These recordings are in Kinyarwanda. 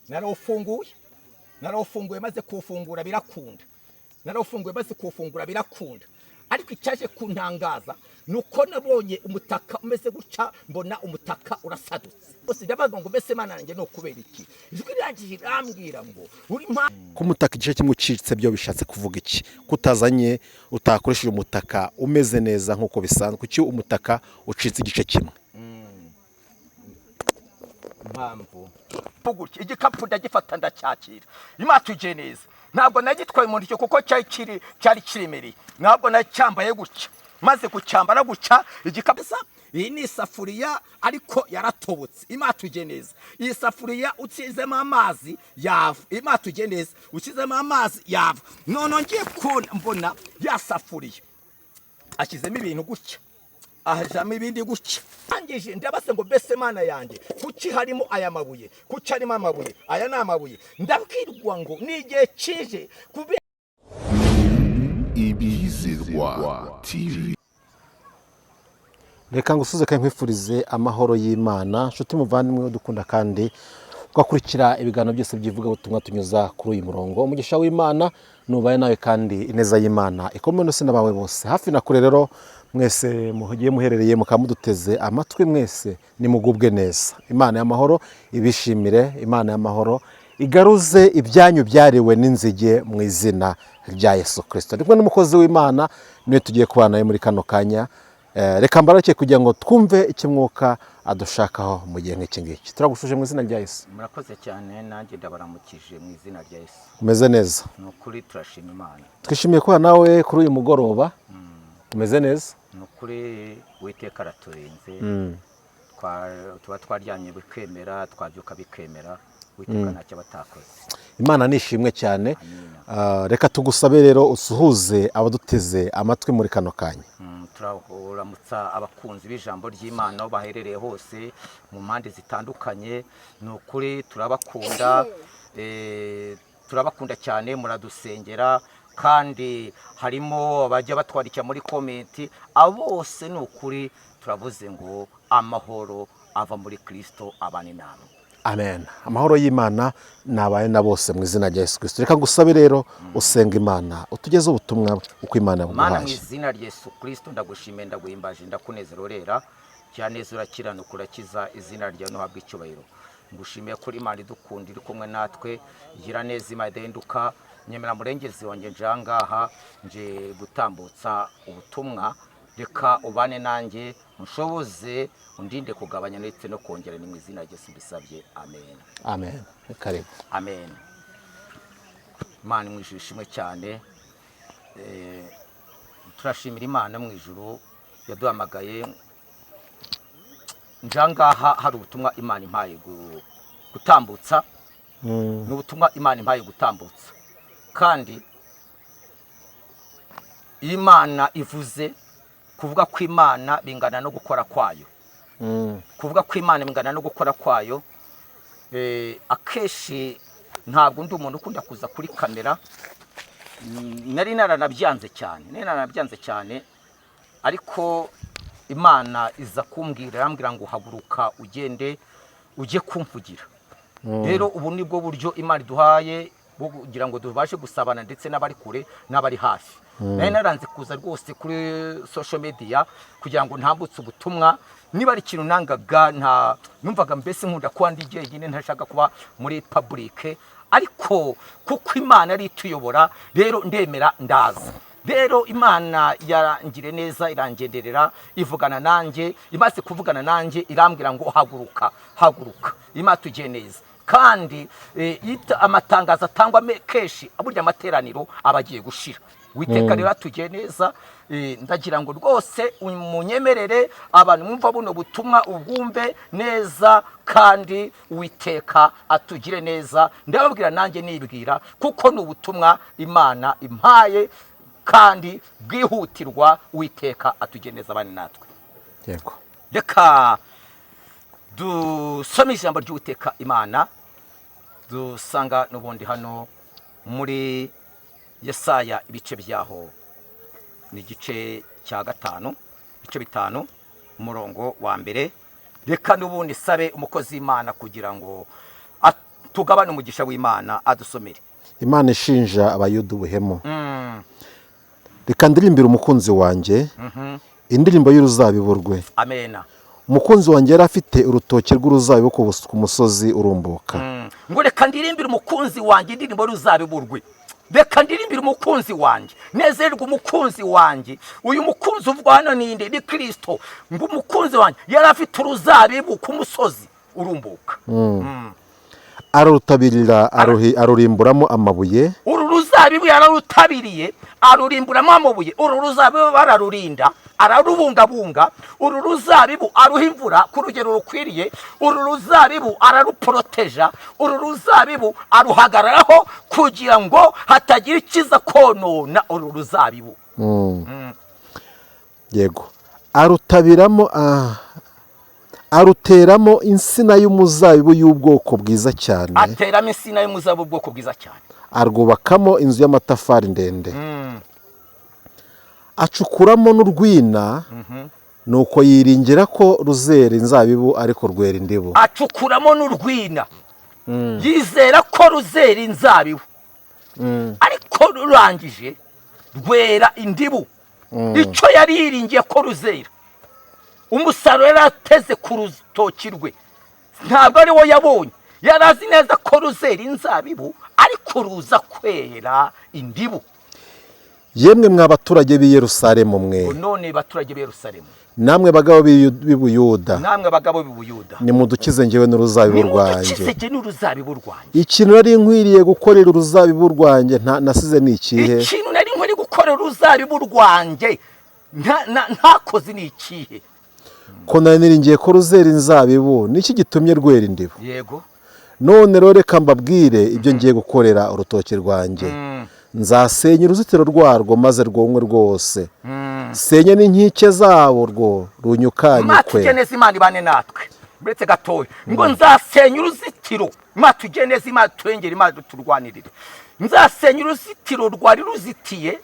narawufashe narawufunguye maze kuwufungura birakunda ariko icyaje kuntangaza nuko nabonye umutaka umeze gutya mbona umutaka urasadutse bose ndabaga ngo mbese Imana nanjye no kubera iki ijwi ryanjye irambwira ngo uri ku mutaka igice kimwe ucitse byo bishatse kuvuga iki kutazanye utakoresheje umutaka umeze neza nkuko bisanzwe kuki umutaka ucitse igice kimwe mpamvu igikapu ndagifata ndacyakira imatuje neza ntabwo nagitwaye mu ntoki kuko cyari kiremereye ntabwo nacyambaye gutya maze kucyambara gutya igikapu iyi ni isafuriya ariko yaratobotse imatuje neza iyi safuriya ucizemo amazi yava imatuje neza ucizemo amazi yava none ngiye mbona ya safuriya ashyizemo ibintu gutya ahajamo ibindi gutya angije ndabase ngo mbese Mana yanjye kuki harimo aya mabuye kuki harimo amabuye aya ni amabuye ndabwirwa ngo nigihe kije kube Ibizirwa TV. reka ngusuze kandi nkwifurize amahoro y'Imana nshuti muvandimwe dukunda kandi ugakurikira ibiganiro byose byivuga ubutumwa tunyuza kuri uyu murongo umugisha w'Imana nubaye nawe kandi ineza y'Imana ikomeye no nabawe bose hafi na kure rero mwese mugiye muherereye mukamuduteze amatwi mwese nimugubwe neza Imana y'amahoro ibishimire Imana y'amahoro igaruze ibyanyu byariwe n'inzige mu izina rya Yesu Kristo ndimwe n'umukozi w'Imana niwe tugiye kubana muri kano kanya reka mbarake kugira ngo twumve ikimwuka adushakaho mu gihe nk'iki ngiki turagushuje mu izina rya Yesu murakoze cyane nanjye ndabaramukije mu izina rya Yesu umeze neza nukuri turashima Imana twishimiye kuba nawe kuri uyu mugoroba umeze neza nukuri Uwiteka araturinze tuba twaryamye bikemera twabyuka bikemera Uwiteka ntacyo batakoze Imana nishimwe cyane reka tugusabe rero usuhuze abaduteze amatwi muri kano kanya turaramutsa abakunzi b'ijambo ry'Imana aho baherereye hose mu mpande zitandukanye nukuri turabakunda cyane muradusengera kandi harimo abajya batwarika muri komenti abose nukuri turavuze ngo amahoro ava muri Kristo abane namwe amen amahoro y'Imana nabaye na bose mu izina rya Yesu Kristo reka ngusabe rero usenga Imana utugeze ubutumwa uko Imana Mana mu yaguhaye izina rya Yesu Kristo ndagushimiye ndaguhimbaje ndakunezerorera cyanezura kirano kurakiza izina rya no habwa icyubahiro ngushimiye kuri Imana idukunda iri kumwe natwe gira neza Imana idahinduka nyemera murengezi wanjye njangaha nje gutambutsa ubutumwa reka ubane nanjye mushoboze undinde kugabanya ndetse no kongera ni mu izina rya Yesu bisabye amen amen karibu amen Imana mwishimwe cyane turashimira Imana mu ijuru yaduhamagaye njangaha hari ubutumwa Imana impaye gutambutsa n'ubutumwa Imana impaye gutambutsa kandi Imana ivuze kuvuga ko Imana bingana no gukora kwayo kuvuga ko Imana bingana no gukora kwayo akeshi ntabwo ndi umuntu ukunda kuza kuri kamera nari naranabyanze cyane ariko Imana iza kumbwira arambwira ngo haguruka ugende ujye kumvugira rero ubu nibwo buryo Imana iduhaye kugira ngo tubashe gusabana ndetse n'abari kure n'abari hafi nari naranze kuza rwose kuri social media kugira ngo ntambutse ubutumwa niba ari ikintu nangaga numvaga mbese nkunda kuba ndi jyenyine ntashaka kuba muri public ariko kuko Imana ari ituyobora rero ndemera ndaza rero Imana yarangire neza irangenderera ivugana nanjye imaze kuvugana nanjye irambwira ngo haguruka Imana tujye neza kandi amatangazo atangwa keshi aburya amateraniro abagiye gushira Uwiteka rero atujye neza ndagira ngo rwose umunyemerere abantu mwumva buno butumwa ubwumve neza kandi Uwiteka atugire neza ndababwira nanjye nibwira kuko ni ubutumwa Imana impaye kandi bwihutirwa Uwiteka atugeneza abana natwe yego reka dusome ijambo ry'Uwiteka Imana dusanga n'ubundi hano muri Yesaya ibice byaho ni igice cya 5 ibice 5 umurongo wa mbere reka n'ubundi sabe umukozi w'Imana kugira ngo tugabane umugisha w'Imana adusomere. Imana ishinja abayuda ubuhemu. Reka ndirimbire umukunzi wanjye indirimbo y'uruzabibu rwe. Amena. Umukunzi wanjye yari afite urutoki rw'uruzabibu ku musozi urumbuka. Ngo reka ndirimbire umukunzi wanjye indirimbo y'uruzabibu rwe. Reka ndirimbire umukunzi wanjye, nezerwa umukunzi wanjye. Uyu mukunzi uvugwa hano ninde? Ni Kristo. Ngo umukunzi wanjye yari afite uruzabibu ku musozi urumbuka. Arutabirira arurimburamo amabuye. Uru ruzabibu yararutabiriye arurimburamo amabuye. Uru ruzabibu bararurinda ararubungabunga. Uru ruzabibu aruha imvura ku rugero rukwiriye. Uru ruzabibu araruporoteja. Uru ruzabibu aruhagararaho kugira ngo hatagira ikiza konona uru ruzabibu. Yego. Arutabiramo aruteramo insina y'umuzabibu y'ubwoko bwiza cyane. Ateramo insina y'umuzabibu y'ubwoko bwiza cyane. Arwubakamo inzu y'amatafari ndende. Acukuramo n'urwina nuko yiringira ko ruzera inzabibu ariko rwera indibu. Acukuramo n'urwina yizera ko ruzera inzabibu ariko rurangije rwera indibu. Icyo yari yiringiye ko ruzera, umusaruro yari ateze ku rutoki rwe ntabwo ari wo yabonye. Yari azi neza ko ruzera inzabibu ariko ruza kwera indibu. Yemwe mwa baturage b'i Yerusalemu mwe, none baturage b'i Yerusalemu, namwe bagabo b'i Buyuda, namwe bagabo b'i Buyuda, nimudukize njyewe n'uruzabibu rwanjye. Nimudukize n'uruzabibu rwanjye. Ikintu nari nkwiriye gukorera uruzabibu rwanjye nasize ni ikihe? Ikintu nari nkwiriye gukorera uruzabibu rwanjye ntakoze ni ikihe? Ko nari niringiye ko ruzera inzabibu, niki gitumye rwera indibu? Yego. None rero reka mbabwire ibyo ngiye gukorera urutoki rwanjye. Nzasenya uruzitiro rwarwo maze rwonwe rwose. Senye n'inkike zabo rwo runyukanye kwe. Matugeneza Imana ibane natwe. Buretse gatoya. Ngo nzasenya uruzitiro. Matugeneza Imana turengera Imana turwanirire. Nzasenya uruzitiro rwari ruzitiye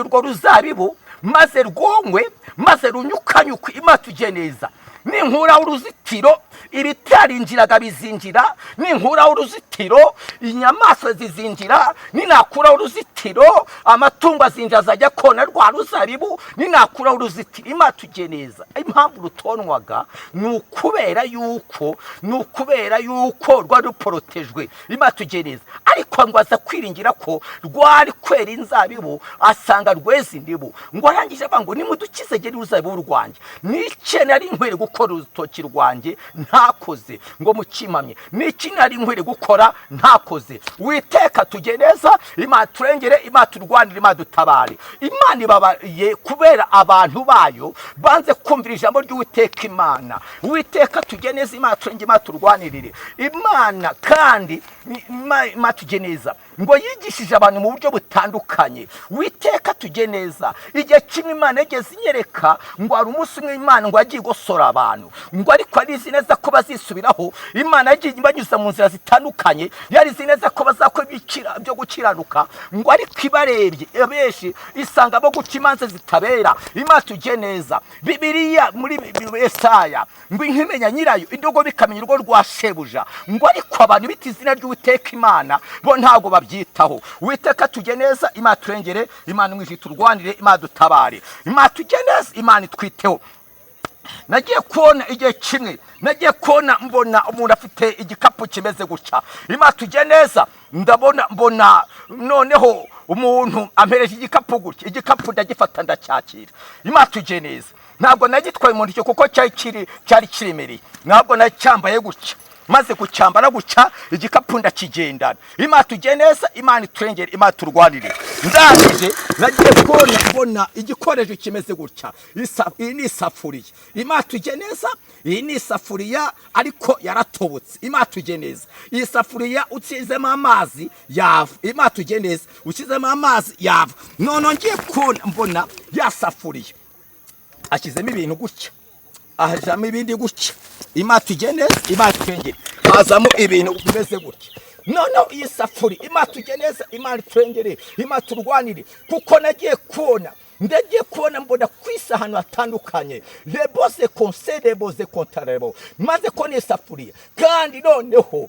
urwo ruzabibu maze rwonwe maze runyukanyuke. Imatugeneza ninkura uruzitiro ibitarinjiraga bizinjira. Ninkura uruzitiro inyamaswa zizinjira. Ninakura uruzitiro amatungo azinjira azajya kona rwa ruzabibu. Ninakura uruzitiro Imatugeneza impamvu rutonwaga nukubera yuko rwari ruporotejwe Imatugeneza. Ariko ngo aza kwiringira ko rwari kwera inzabibu asanga rweza indibu. Ngo arangije avuga ngo nimudukize geri uruzabibu rwanjye. Niki nari nkwiriye gukora urutoki rwanjye ntakoze ngo mukimamye? Niki nari nkwiriye gukora ntakoze? Witeka tugeneza Imana turengere Imana turwanire Imana dutabare. Imana ibabaye kubera abantu bayo banze kumvira ijambo ry'Uwiteka Imana. Uwiteka tugeneza Imana turengere Imana turwanirire. Imana kandi Imatugeneza ngo yigishije abantu mu buryo butandukanye. Witeka tugeneza igihe kimwe Imana yageze inyereka ngo hari umunsi umwe Imana ngo yagiye gosora abantu, ngo ariko arizi neza ko bazisubiraho. Imana yagiye banyuza mu nzira zitandukanye, yarizi neza ko bazakora byo gukiranuka. Ngo ariko ibarebye abenshi isanga bo guca imanza zitabera. Imatugeneza Bibiliya muri Yesaya ngo inkimenya nyirayo indogo bikamenya urwo rwa shebuja. Ngo ariko abantu bita izina ry'Uwiteka Imana bo ntago babyitaho. Uwiteka tugeneza Imana turengere Imana mwije turwanire Imana dutabare. Imana tugeneza Imana twiteho. Nagiye kubona igihe kimwe mbona umuntu afite igikapu kimeze gutya. Imatugeneza mbona noneho umuntu ampereje igikapu gutya. Igikapu ndagifata ndacyakira. Imatugeneza ntabwo nagitwaye mu ntoki kuko cyari kiremereye. Ntabwo nacyambaye gutya. Maze kucyambara gutya igikapu ndakigendana. Imatugeneza Imana turengere Imana turwanire. Ndangije nagiye mbona igikoresho kimeze gutya. Iyi ni isafuriya. Imatugeneza iyi ni isafuriya ariko yaratobotse. Imatugeneza iyi safuriya ucizemo amazi yava. Imatugeneza ucizemo amazi yava. None ngiye mbona ya safuriya ashyizemo ibintu gutya, ahajamo ibindi gutya. Imatugeneza Imana turengere hazamo ibintu bimeze gutya. Noneho iyi safuri Imatugeneza Imana turengere Imana turwanire. Kuko nagiye kubona ndagiye kubona mbona kwisa ahantu hatandukanye rebose konsereboze kontarebo maze ko n'isafuriya kandi noneho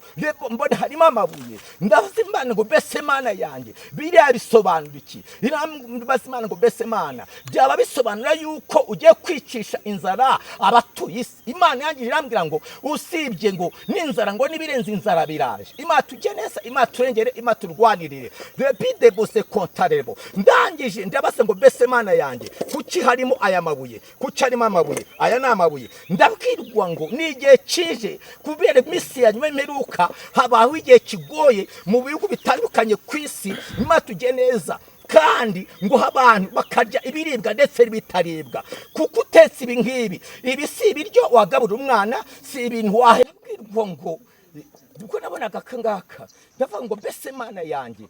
mbona harimo amabuye ndavuze Imana ngo mbese Mana yanjye biriya bisobanura iki? Ndavuze Imana ngo mbese Mana byaba bisobanura yuko ugiye kwicisha inzara abatuye isi? Imana yanjye irambwira ngo usibye ngo n'inzara ngo nibirenze inzara biraje. Imana tujye neza, Imana turengere, Imana turwanirire. Rebide bose kontarebo ndangije ndabase ngo mbese Mana yanjye kuki harimo aya mabuye? Kuki harimo amabuye? Aya ni amabuye. Ndabwirwa ngo n'igihe kije kubera iminsi ya nyuma y'imperuka habaho igihe kigoye mu bihugu bitandukanye ku isi. Imana tujye neza kandi ngo abantu bakarya ibiribwa ndetse bitaribwa, kuko utetse ibi ngibi, ibi si ibiryo wagabura umwana, si ibintu wahebwirwa ngo ubwo nabonaga kangaka ndavuga ngo mbese Mana yanjye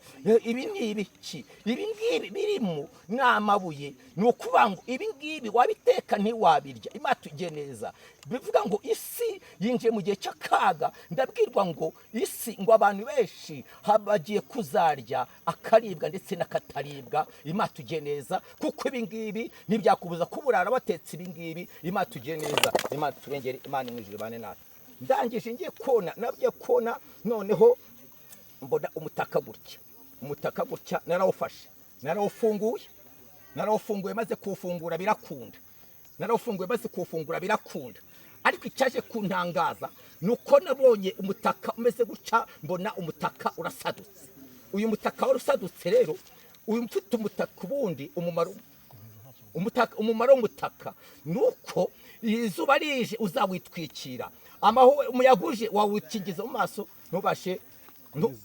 ibi ni ibiki? Ibi ngibi birimo n'amabuye, ni ukuvuga ngo ibi ngibi wabiteka ntiwabirya. Imana tujye neza, bivuga ngo isi yinjiye mu gihe cy'akaga. Ndabwirwa ngo isi ngo abantu benshi bagiye kuzarya akaribwa ndetse n'akataribwa. Imana tujye neza, kuko ibi ngibi ntibyakubuza kuburara watetse ibi ngibi. Imana tujye neza, Imana turengere, Imana imwijire bane natwe. Ndangije ngiye kona, nabyo kona noneho mbona umutaka gutya narawufashe, narawufunguye maze kuwufungura birakunda. Ariko icyaje kuntangaza nuko nabonye umutaka umeze gutya, mbona umutaka urasadutse. Uyu mutaka warasadutse rero, uyu mfite umutaka ubundi umumaro w'umutaka nuko izuba rije uzawitwikira, umuyaga uje wawukingiza mu maso ntubashe,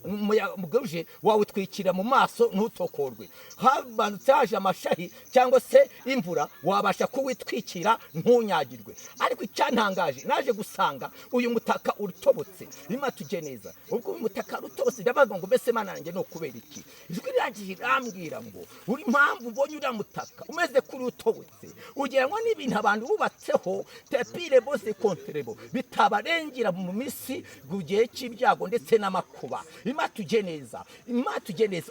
umuyaga uje wawutwikira mu maso ntutokorwe. Habanutse haje amashahi cyangwa se imvura wabasha kuwitwikira ntunyagirwe. Ariko icyantangaje naje gusanga uyu mutaka urutobotse. Imana tujye neza, ubwo uyu mutaka urutobotse ndabaga ngo mbese Mana yanjye no kubera iki? Ijwi ryagiye rambwira ngo uri mpamvu ubonye uriya mutaka umeze kuri utobotse ugira ngo n'ibintu abantu bubatseho tepire bose kontrebo bitabarengera mu misi gugiye cy'ibyago ndetse n'amakuba. Imana tujye neza,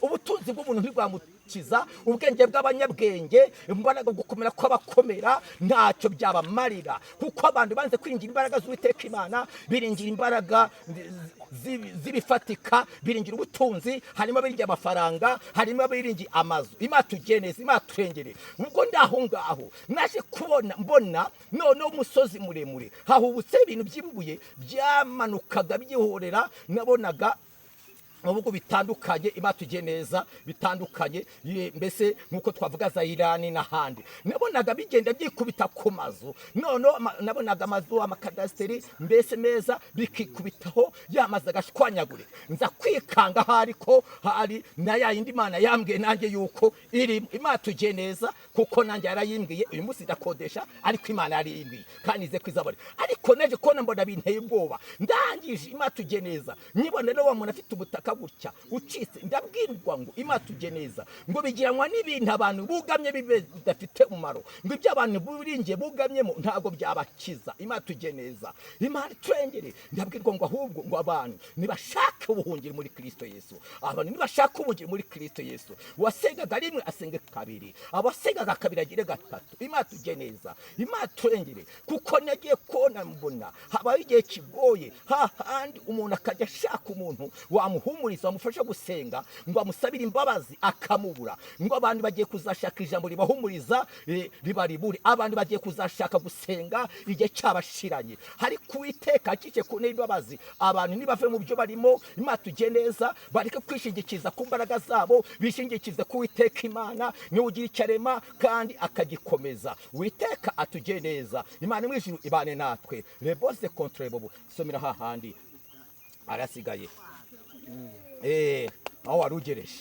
ubutunzi bw'umuntu ntibwamukiza, ubwenge bw'abanyabwenge, imbaraga gukomera kw'abakomera ntacyo byabamarira, kuko abantu banze kwiringira imbaraga z'Uwiteka Imana, biringira imbaraga zibifatika, biringira ubutunzi, harimo biringira amafaranga, harimo biringira amazu. Imana tujye neza, Imana turengere. Ubwo ndaho ngaho naje mbona noneho umusozi muremure hahubutse ibintu by'ibuye byamanukaga byihorera. Nabonaga mu bihugu bitandukanye, Imana tujye neza, bitandukanye, mbese nk'uko twavuga za Irani n'ahandi. Nabonaga bigenda byikubita ku mazu, nabonaga amazu amakadasiteri mbese meza bikikubitaho, yamaze agashwanyagure. Nza kwikanga hariko hari na ya yindi Imana yambwiye nanjye yuko irimo. Imana tujye neza, kuko nanjye yarayimbwiye. Uyu munsi ndakodesha, ariko Imana yariyimbwiye kandi ize kwizabari. Ariko naje kubona mbona binteye ubwoba. Ndangije Imana tujye neza, nyibona rero wa muntu afite ubutaka gutya ucitse. Ndabwirwa ngo Imana tujye neza, ngo bigiranwa n'ibintu abantu bugamye bidafite umumaro, ngo ibyo abantu buringiye bugamyemo ntabwo byabakiza. Imana tujye neza, Imana turengere. Ndabwirwa ngo ahubwo ngo abantu nibashaka ubuhungiro muri Kristo Yesu, abantu nibashaka ubuhungiro muri Kristo Yesu. Wasengaga rimwe asenge kabiri, abasengaga kabiri agire gatatu. Imana tujye neza, Imana turengere, kuko nagiye kona mbona habaye igihe kigoye, hahandi umuntu akajya ashaka umuntu wamuhumuriza, wamufasha gusenga, ngo amusabire imbabazi akamubura. Ngo abantu bagiye kuzashaka ijambo ribahumuriza ribaribure, abantu bagiye kuzashaka gusenga igihe cyabashiranye. Hari Uwiteka akice ku n'imbabazi, abantu nibave mu byo barimo. Imana tujye neza, bareke kwishingikiza ku mbaraga zabo, bishingikize ku Uwiteka Imana niwe ugira icyo arema kandi akagikomeza. Uwiteka atujye neza, Imana mwijuru ibane natwe. Rebose kontrebo somera hahandi arasigaye aho warugereje.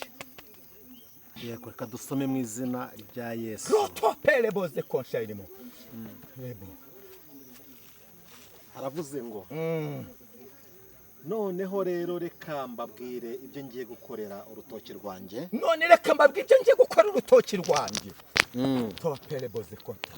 Yego, reka dusome mu izina rya Yesu. Roto peleboze konshayirimo. Haravuze ngo noneho rero reka mbabwire ibyo ngiye gukorera urutoki rwanjye. None reka mbabwire ibyo ngiye gukorera urutoki rwanjye. Roto peleboze konta.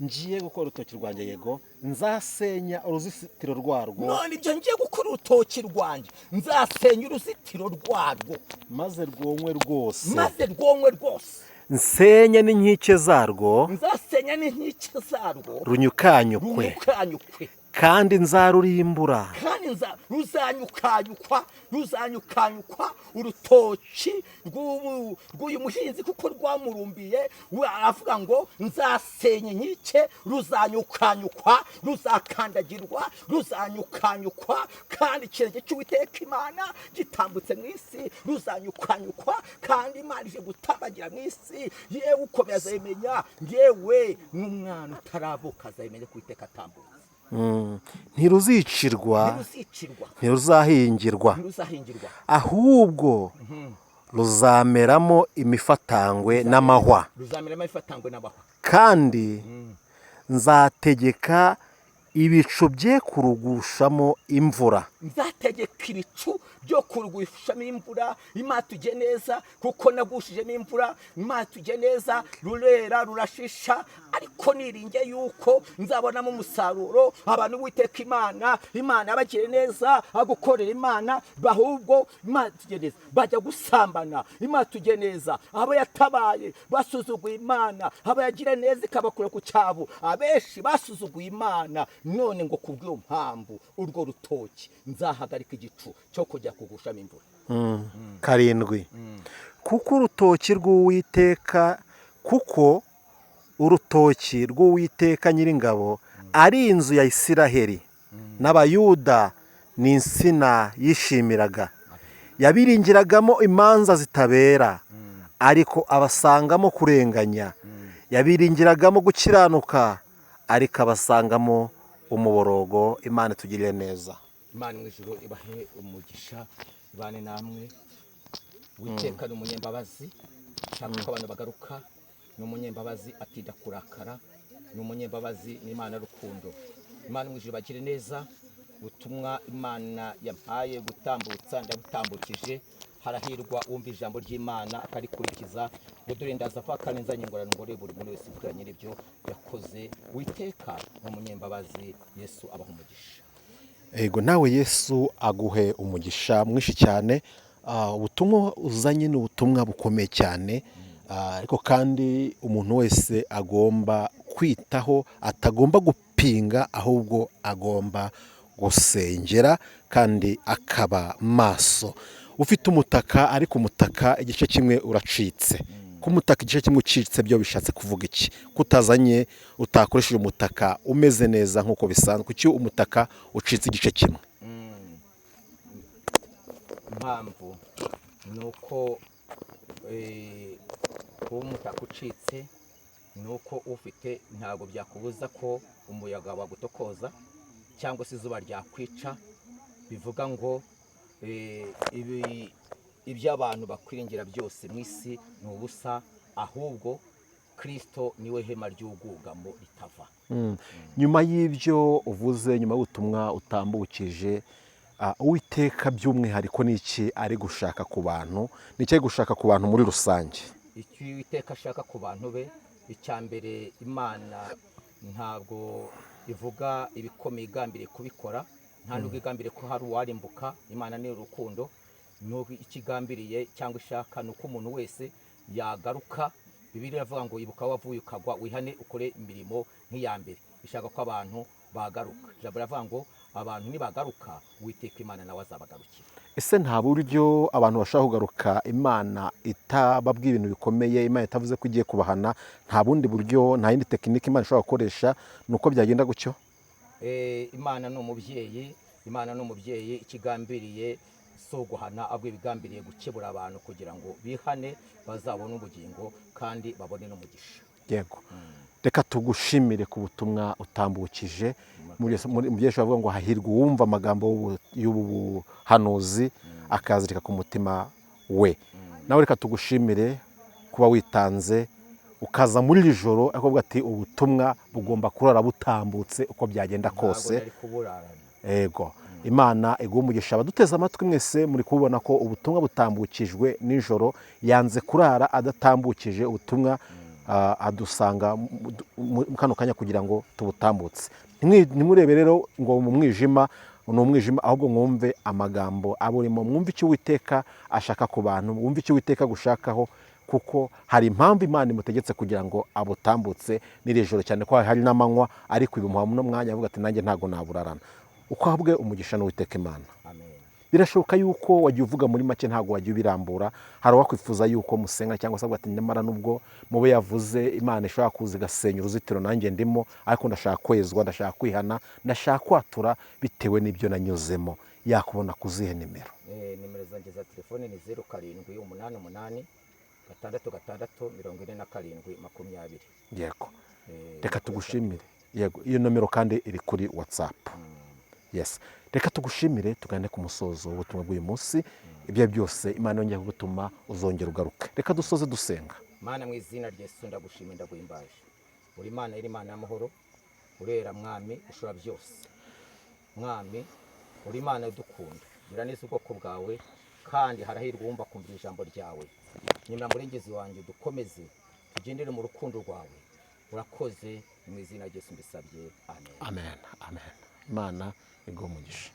Ngiye gukora urutoki rwanjye. Yego, nzasenya uruzitiro rwarwo. None ibyo ngiye gukora urutoki rwanjye, nzasenya uruzitiro rwarwo maze rwonwe rwose. nsenye n'inkike zarwo nzasenya n'inkike zarwo runyukanyukwe runyukanyukwe kandi nzarurimbura kandi ruzanyukanyukwa urutoki rw'uyu muhinzi kuko rwamurumbiye aravuga ngo nzasenya inkike ruzanyukanyukwa ruzakandagirwa ruzanyukanyukwa kandi ikirenge cy'Uwiteka Imana gitambutse mu isi ruzanyukanyukwa kandi Imana ije gutabagira mu isi yewe ukomeye azayimenya yewe n'umwana utaravuka azayimenya ko Uwiteka atambutse ntiruzicirwa ntiruzahingirwa ahubwo ruzameramo imifatangwe n'amahwa kandi nzategeka ibicu bye kurugushamo imvura nzategeka ibicu byo kurugushamo imvura Imana tujye neza kuko nagushijemo imvura Imana tujye neza rurera rurashisha ariko niringe yuko nzabonamo umusaruro abantu Uwiteka Imana bagire neza agukorera Imana bahubwo Imana tujye neza bajya gusambana Imana tujye neza abo yatabaye basuzuguye Imana abo yagira neza ikabakura ku cyabo abenshi basuzuguye Imana none ngo kubw'iyo mpamvu urwo rutoki nzahagarika igicu cyo kujya kugushamo imvura. 7 kuko urutoki rw'Uwiteka Nyiringabo ari inzu ya Isiraheli n'Abayuda ni insina yishimiraga yabiringiragamo imanza zitabera ariko abasangamo kurenganya yabiringiragamo gukiranuka ariko abasangamo umuborogo. Imana tugirire neza. Imana mu ijuru ibahe umugisha ibane namwe. Uwiteka ni umunyembabazi cyangwa ko abantu bagaruka ni umunyembabazi atida kurakara ni umunyembabazi ni Imana rukundo. Imana mu ijuru bagire neza. Ubutumwa Imana yampaye gutambutsa ndabutambukije harahirwa wumva ijambo ry'Imana akarikurikiza udurindaza fa kanenza nyingorana ngore buri muntu wese kugira nyiribyo yakoze. Uwiteka ni umunyembabazi. Yesu abaho umugisha. Ego nawe Yesu aguhe umugisha mwinshi cyane. Ubutumwa uzanye ni ubutumwa bukomeye cyane ariko kandi umuntu wese agomba kwitaho atagomba gupinga ahubwo agomba gusengera kandi akaba maso. Ufite umutaka ariko umutaka igice kimwe uracitse. Kumutaka igice kimwe ucitse byo bishatse kuvuga iki? Kutazanye utakoresheje umutaka umeze neza nkuko bisanzwe. Kuki umutaka ucitse igice kimwe? Impamvu nuko umutaka ucitse nuko ufite ntago byakubuza ko umuyaga wagutokoza cyangwa se izuba ryakwica. Bivuga ngo iby'abantu bakwiringira byose mu isi ni ubusa ahubwo Kristo niwe hema ry'ubwugamo ritava. Nyuma y'ibyo uvuze, nyuma y'ubutumwa utambukije, Uwiteka by'umwihariko n'iki ari gushaka ku bantu? N'iki ari gushaka ku bantu muri rusange? Icyo Uwiteka ashaka ku bantu be, icyambere Imana ntabwo ivuga ibikomeye igambiriye kubikora, nta nubwo igambiriye ko hari uwarimbuka. Imana ni urukundo, n'ubwo ikigambiriye cyangwa ishaka nuko umuntu wese yagaruka. Bibiliya iravuga ngo ibuka wavuye ukagwa wihane ukore imirimo nk'iya mbere. Ishaka ko abantu bagaruka. Ijambo riravuga ngo abantu nibagaruka Uwiteka Imana nawe azabagarukira. Ese nta buryo abantu bashaka kugaruka Imana itababwiye ibintu bikomeye, Imana itavuze ko igiye kubahana? Nta bundi buryo, nta yindi tekinike Imana ishobora gukoresha? Nuko byagenda gutyo? Imana ni umubyeyi. Imana ni umubyeyi. Ikigambiriye so guhana abwe bigambiriye gukebura abantu kugira ngo bihane bazabone ubugingo kandi babone n'umugisha. Yego. Reka tugushimire ku butumwa utambukije. Mu byesho bavuga ngo hahirwa uwumva amagambo y'ubu buhanuzi akazirika ku mutima we. Nawe reka tugushimire kuba witanze ukaza muri iri joro akavuga ati ubutumwa bugomba kurara butambutse uko byagenda kose. Ego. Imana igumugisha abaduteza amatwi mwese muri kubona ko ubutumwa butambukijwe nijoro, yanze kurara adatambukije ubutumwa adusanga kano kanya kugira ngo tubutambutse. Nimurebe rero ngo mu mwijima ni umwijima, ahubwo mwumve amagambo aburimo, mwumve icyo Uwiteka ashaka ku bantu, mwumve icyo Uwiteka gushakaho kuko hari impamvu Imana imutegetse kugira ngo abutambutse n'iri joro, cyane ko hari n'amanywa, ariko uyu muhamu mwanya avuga ati nanjye ntago naburarana. Ukwabwe umugisha n'Uwiteka Imana. Birashoboka yuko wagiye uvuga muri make ntago wagiye ubirambura. Hari uwakwifuza yuko musenga cyangwa se ati nyamara nubwo mube yavuze Imana ishobora kuza igasenya uruzitiro nanjye ndimo, ariko ndashaka kwezwa, ndashaka kwihana, ndashaka kwatura bitewe n'ibyo nanyuzemo, yakubona kuzihe nimero? Nimero zanjye za telefone ni 0788 667 Yego. Reka tugushimire. Yego, iyo nomero kandi iri kuri WhatsApp. Yes. Reka tugushimire, tugane ku musozo w'ubutumwa bw'uyu munsi. Ibyo byose Imana yongeye kugutuma uzongera ugaruke. Reka dusoze dusenga. Mana, mu izina rya Yesu ndagushimira, ndaguhimbaje. Uri Imana, iri Imana y'amahoro, urera Mwami, ushobora byose. Mwami, uri Imana udukunda, gira neza ubwoko bwawe, kandi harahirwa uwumva kumvira ijambo ryawe. Nyuma murengezi wanjye dukomeze tugendere mu rukundo rwawe. Urakoze, mu izina rya Yesu mbisabye. Amen. Amen. Amen. Imana iguhe umugisha.